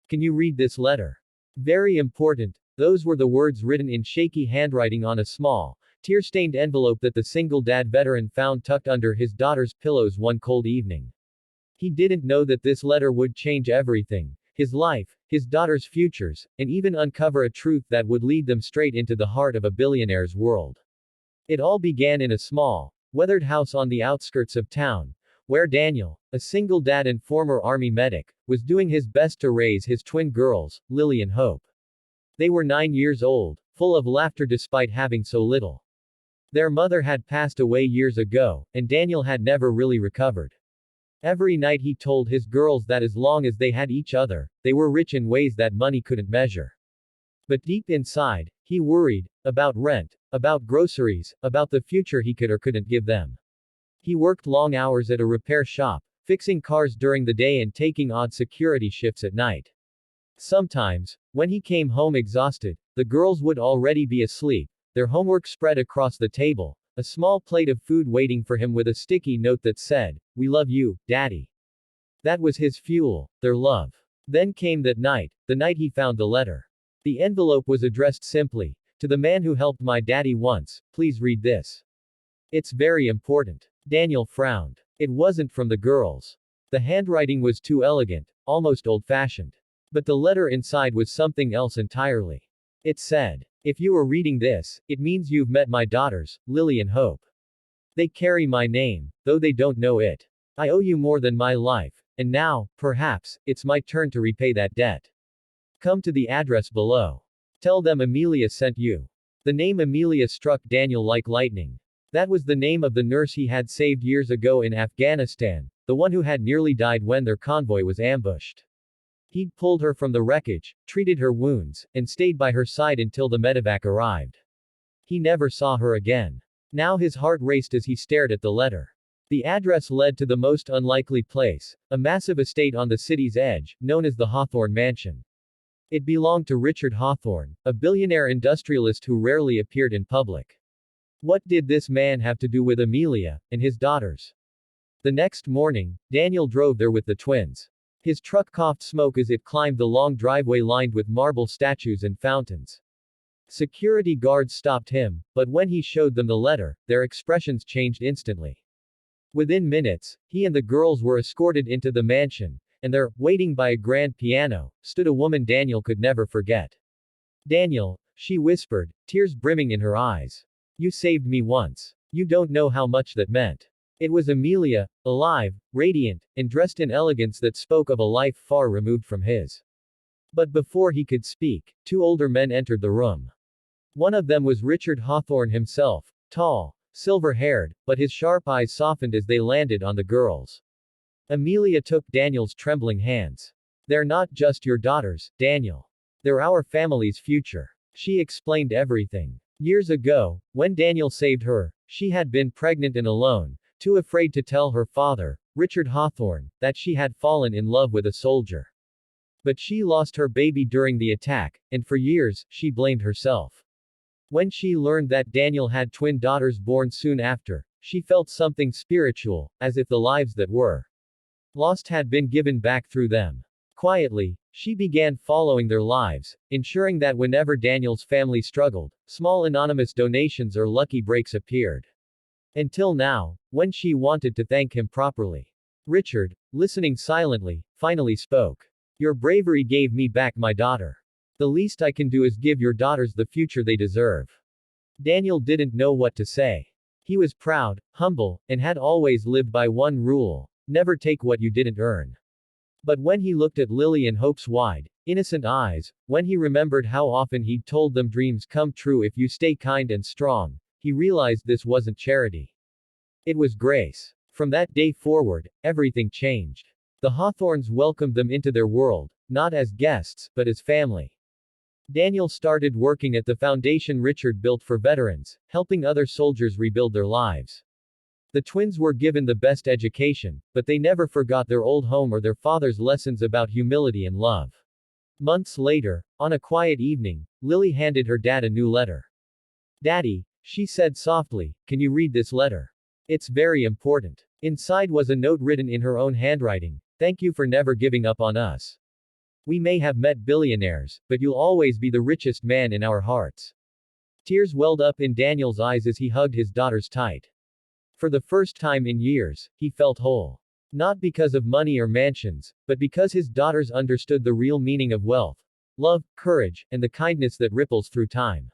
Can you read this letter? Very important. Those were the words written in shaky handwriting on a small, tear-stained envelope that the single dad veteran found tucked under his daughter's pillows one cold evening. He didn't know that this letter would change everything. His life, his daughter's futures, and even uncover a truth that would lead them straight into the heart of a billionaire's world. It all began in a small, weathered house on the outskirts of town, where Daniel, a single dad and former army medic, was doing his best to raise his twin girls, Lily and Hope. They were 9 years old, full of laughter despite having so little. Their mother had passed away years ago, and Daniel had never really recovered. Every night he told his girls that as long as they had each other, they were rich in ways that money couldn't measure. But deep inside, he worried about rent, about groceries, about the future he could or couldn't give them. He worked long hours at a repair shop, fixing cars during the day and taking odd security shifts at night. Sometimes, when he came home exhausted, the girls would already be asleep, their homework spread across the table, a small plate of food waiting for him with a sticky note that said, "We love you, Daddy." That was his fuel, their love. Then came that night, the night he found the letter. The envelope was addressed simply, "To the man who helped my daddy once, please read this. It's very important." Daniel frowned. It wasn't from the girls. The handwriting was too elegant, almost old-fashioned. But the letter inside was something else entirely. It said, "If you are reading this, it means you've met my daughters, Lily and Hope. They carry my name, though they don't know it. I owe you more than my life, and now, perhaps, it's my turn to repay that debt. Come to the address below. Tell them Amelia sent you." The name Amelia struck Daniel like lightning. That was the name of the nurse he had saved years ago in Afghanistan, the one who had nearly died when their convoy was ambushed. He'd pulled her from the wreckage, treated her wounds, and stayed by her side until the medevac arrived. He never saw her again. Now his heart raced as he stared at the letter. The address led to the most unlikely place, a massive estate on the city's edge, known as the Hawthorne Mansion. It belonged to Richard Hawthorne, a billionaire industrialist who rarely appeared in public. What did this man have to do with Amelia and his daughters? The next morning, Daniel drove there with the twins. His truck coughed smoke as it climbed the long driveway lined with marble statues and fountains. Security guards stopped him, but when he showed them the letter, their expressions changed instantly. Within minutes, he and the girls were escorted into the mansion, and there, waiting by a grand piano, stood a woman Daniel could never forget. "Daniel," she whispered, tears brimming in her eyes. "You saved me once. You don't know how much that meant." It was Amelia, alive, radiant, and dressed in elegance that spoke of a life far removed from his. But before he could speak, 2 older men entered the room. One of them was Richard Hawthorne himself, tall, silver-haired, but his sharp eyes softened as they landed on the girls. Amelia took Daniel's trembling hands. "They're not just your daughters, Daniel. They're our family's future." She explained everything. Years ago, when Daniel saved her, she had been pregnant and alone, too afraid to tell her father, Richard Hawthorne, that she had fallen in love with a soldier. But she lost her baby during the attack, and for years, she blamed herself. When she learned that Daniel had twin daughters born soon after, she felt something spiritual, as if the lives that were lost had been given back through them. Quietly, she began following their lives, ensuring that whenever Daniel's family struggled, small anonymous donations or lucky breaks appeared. Until now, when she wanted to thank him properly. Richard, listening silently, finally spoke. "Your bravery gave me back my daughter. The least I can do is give your daughters the future they deserve." Daniel didn't know what to say. He was proud, humble, and had always lived by one rule: never take what you didn't earn. But when he looked at Lily and Hope's wide, innocent eyes, when he remembered how often he'd told them dreams come true if you stay kind and strong, he realized this wasn't charity. It was grace. From that day forward, everything changed. The Hawthornes welcomed them into their world, not as guests, but as family. Daniel started working at the foundation Richard built for veterans, helping other soldiers rebuild their lives. The twins were given the best education, but they never forgot their old home or their father's lessons about humility and love. Months later, on a quiet evening, Lily handed her dad a new letter. "Daddy," she said softly, "can you read this letter? It's very important." Inside was a note written in her own handwriting: "Thank you for never giving up on us. We may have met billionaires, but you'll always be the richest man in our hearts. Tears welled up in Daniel's eyes as he hugged his daughters tight. For the first time in years, he felt whole. Not because of money or mansions, but because his daughters understood the real meaning of wealth, love, courage, and the kindness that ripples through time.